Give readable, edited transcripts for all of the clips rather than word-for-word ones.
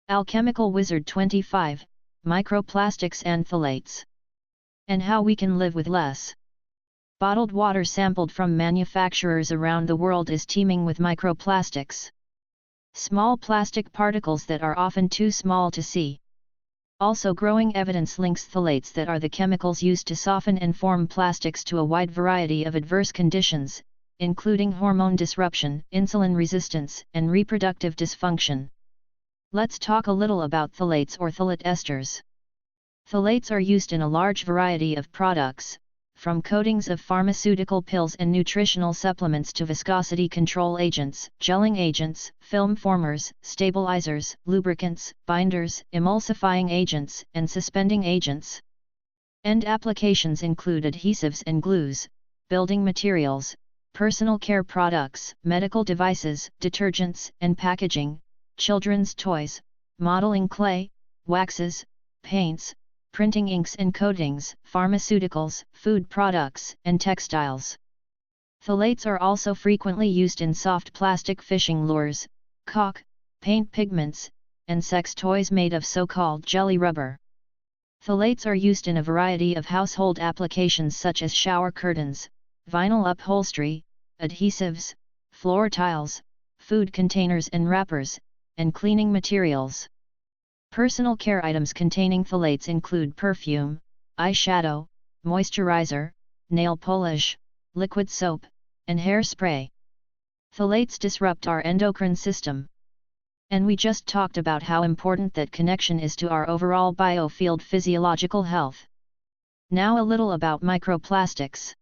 Alchemical Wizard 25, Microplastics and Phthalates. And how we can live with less. Bottled water sampled from manufacturers around the world is teeming with microplastics. Small plastic particles that are often too small to see. Also growing evidence links phthalates that are the chemicals used to soften and form plastics to a wide variety of adverse conditions, including hormone disruption, insulin resistance, and reproductive dysfunction. Let's talk a little about phthalates or phthalate esters. Phthalates are used in a large variety of products, from coatings of pharmaceutical pills and nutritional supplements to viscosity control agents, gelling agents, film formers, stabilizers, lubricants, binders, emulsifying agents, and suspending agents. End applications include adhesives and glues, building materials, personal care products, medical devices, detergents and packaging, children's toys, modeling clay, waxes, paints, printing inks and coatings, pharmaceuticals, food products, and textiles. Phthalates are also frequently used in soft plastic fishing lures, caulk, paint pigments, and sex toys made of so-called jelly rubber. Phthalates are used in a variety of household applications such as shower curtains, vinyl upholstery, adhesives, floor tiles, food containers and wrappers, and cleaning materials. Personal care items containing phthalates include perfume, eyeshadow, moisturizer, nail polish, liquid soap, and hairspray. Phthalates disrupt our endocrine system. And we just talked about how important that connection is to our overall biofield physiological health. Now a little about microplastics.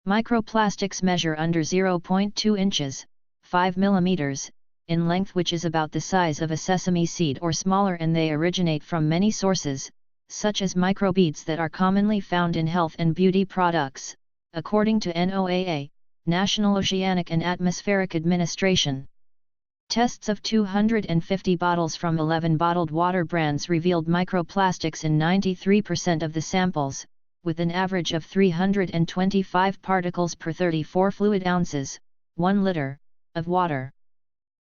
Microplastics measure under 0.2 inches, 5 millimeters, in length, which is about the size of a sesame seed or smaller, and they originate from many sources, such as microbeads that are commonly found in health and beauty products, according to NOAA, National Oceanic and Atmospheric Administration. Tests of 250 bottles from 11 bottled water brands revealed microplastics in 93% of the samples, with an average of 325 particles per 34 fluid ounces, 1 liter, of water.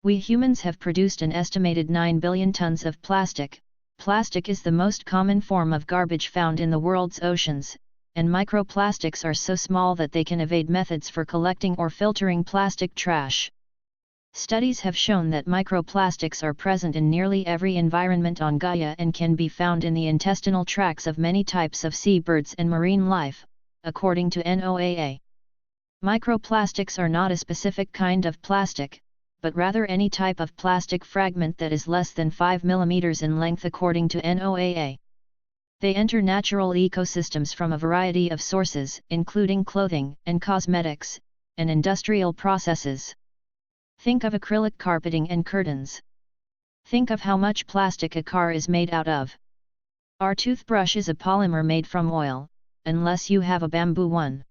We humans have produced an estimated 9 billion tons of plastic. Plastic is the most common form of garbage found in the world's oceans, and microplastics are so small that they can evade methods for collecting or filtering plastic trash. Studies have shown that microplastics are present in nearly every environment on Gaia and can be found in the intestinal tracts of many types of seabirds and marine life, according to NOAA. Microplastics are not a specific kind of plastic, but rather any type of plastic fragment that is less than 5 millimeters in length, according to NOAA. They enter natural ecosystems from a variety of sources, including clothing and cosmetics, and industrial processes. Think of acrylic carpeting and curtains. Think of how much plastic a car is made out of. Our toothbrush is a polymer made from oil, unless you have a bamboo one.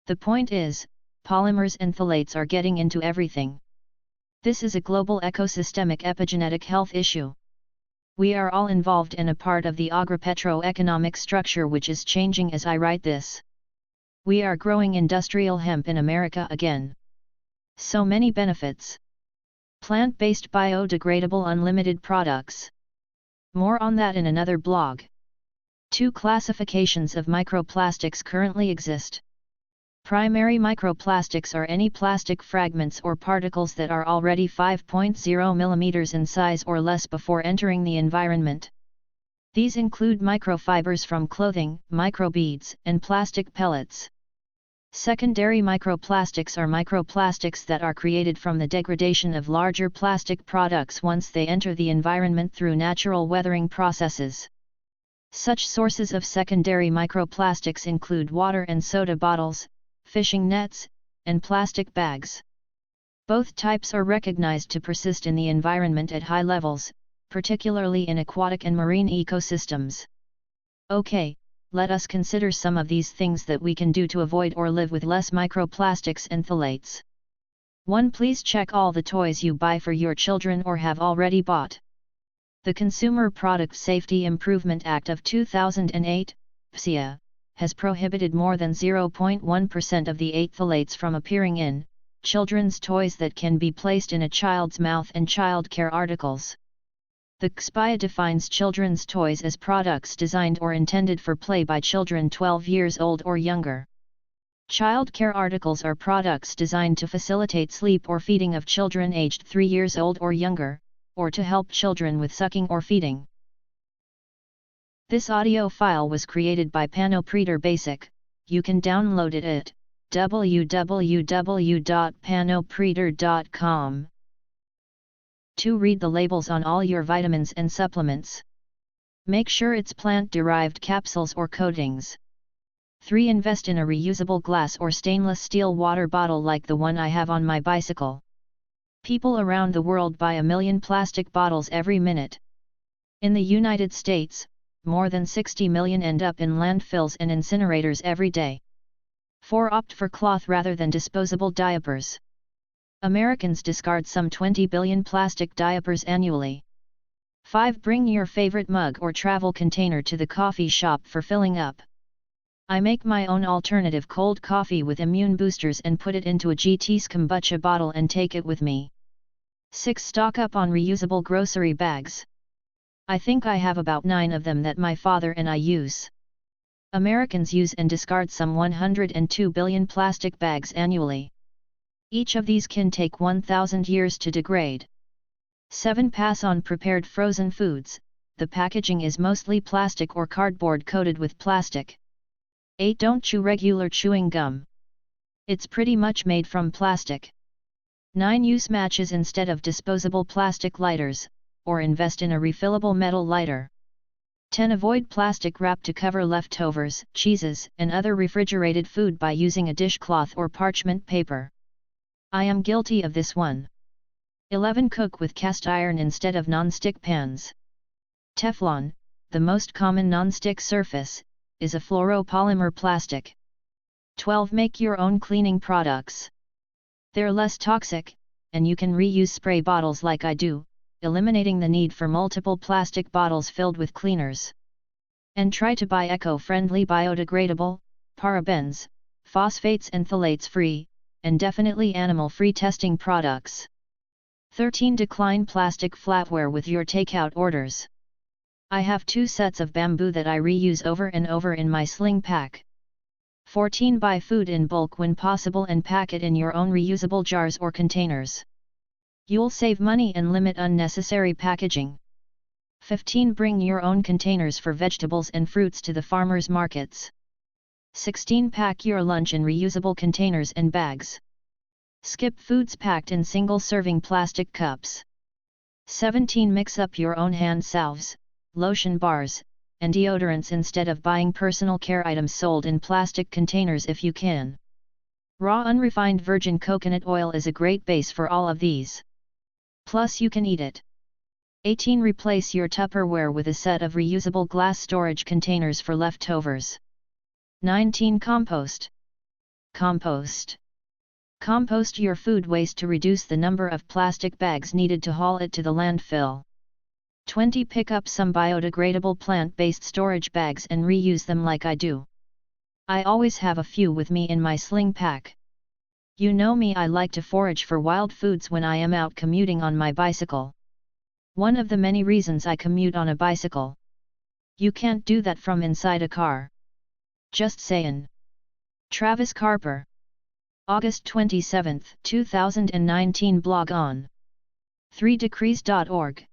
The point is, polymers and phthalates are getting into everything. This is a global ecosystemic epigenetic health issue. We are all involved in a part of the agro-petro-economic structure which is changing as I write this. We are growing industrial hemp in America again. So many benefits. Plant-based biodegradable unlimited products. More on that in another blog. 2 classifications of microplastics currently exist. Primary microplastics are any plastic fragments or particles that are already 5.0 mm in size or less before entering the environment. These include microfibers from clothing, microbeads, and plastic pellets. Secondary microplastics are microplastics that are created from the degradation of larger plastic products once they enter the environment through natural weathering processes. Such sources of secondary microplastics include water and soda bottles, fishing nets, and plastic bags. Both types are recognized to persist in the environment at high levels, particularly in aquatic and marine ecosystems. Okay, let us consider some of these things that we can do to avoid or live with less microplastics and phthalates. 1. Please check all the toys you buy for your children or have already bought. The Consumer Product Safety Improvement Act of 2008, PSIA, has prohibited more than 0.1% of the 8 phthalates from appearing in children's toys that can be placed in a child's mouth and child care articles. The XBIO defines children's toys as products designed or intended for play by children 12 years old or younger. Child care articles are products designed to facilitate sleep or feeding of children aged 3 years old or younger, or to help children with sucking or feeding. This audio file was created by Panopreter Basic. You can download it at www.panopreter.com. 2. Read the labels on all your vitamins and supplements. Make sure it's plant-derived capsules or coatings. 3. Invest in a reusable glass or stainless steel water bottle like the one I have on my bicycle. People around the world buy 1 million plastic bottles every minute. In the United States, more than 60 million end up in landfills and incinerators every day. 4. Opt for cloth rather than disposable diapers. Americans discard some 20 billion plastic diapers annually. 5. Bring your favorite mug or travel container to the coffee shop for filling up. I make my own alternative cold coffee with immune boosters and put it into a GT's kombucha bottle and take it with me. 6. Stock up on reusable grocery bags. I think I have about 9 of them that my father and I use. Americans use and discard some 102 billion plastic bags annually. Each of these can take 1,000 years to degrade. 7. Pass on prepared frozen foods. The packaging is mostly plastic or cardboard coated with plastic. 8. Don't chew regular chewing gum. It's pretty much made from plastic. 9. Use matches instead of disposable plastic lighters, or invest in a refillable metal lighter. 10. Avoid plastic wrap to cover leftovers, cheeses, and other refrigerated food by using a dishcloth or parchment paper. I am guilty of this one. 11. Cook with cast iron instead of non-stick pans. Teflon, the most common non-stick surface, is a fluoropolymer plastic. 12. Make your own cleaning products. They're less toxic, and you can reuse spray bottles like I do, eliminating the need for multiple plastic bottles filled with cleaners. And try to buy eco-friendly biodegradable, parabens, phosphates and phthalates-free, and definitely animal-free testing products. 13. Decline plastic flatware with your takeout orders. I have 2 sets of bamboo that I reuse over and over in my sling pack. 14. Buy food in bulk when possible and pack it in your own reusable jars or containers. You'll save money and limit unnecessary packaging. 15. Bring your own containers for vegetables and fruits to the farmers' markets. 16. Pack your lunch in reusable containers and bags. Skip foods packed in single-serving plastic cups. 17. Mix up your own hand salves, lotion bars, and deodorants instead of buying personal care items sold in plastic containers if you can. Raw unrefined virgin coconut oil is a great base for all of these. Plus you can eat it. 18. Replace your Tupperware with a set of reusable glass storage containers for leftovers. 19. Compost. Compost. Compost your food waste to reduce the number of plastic bags needed to haul it to the landfill. 20. Pick up some biodegradable plant-based storage bags and reuse them like I do. I always have a few with me in my sling pack. You know me, I like to forage for wild foods when I am out commuting on my bicycle. One of the many reasons I commute on a bicycle. You can't do that from inside a car. Just sayin'. Travis Carper. August 27, 2019. Blog on 3decrees.org.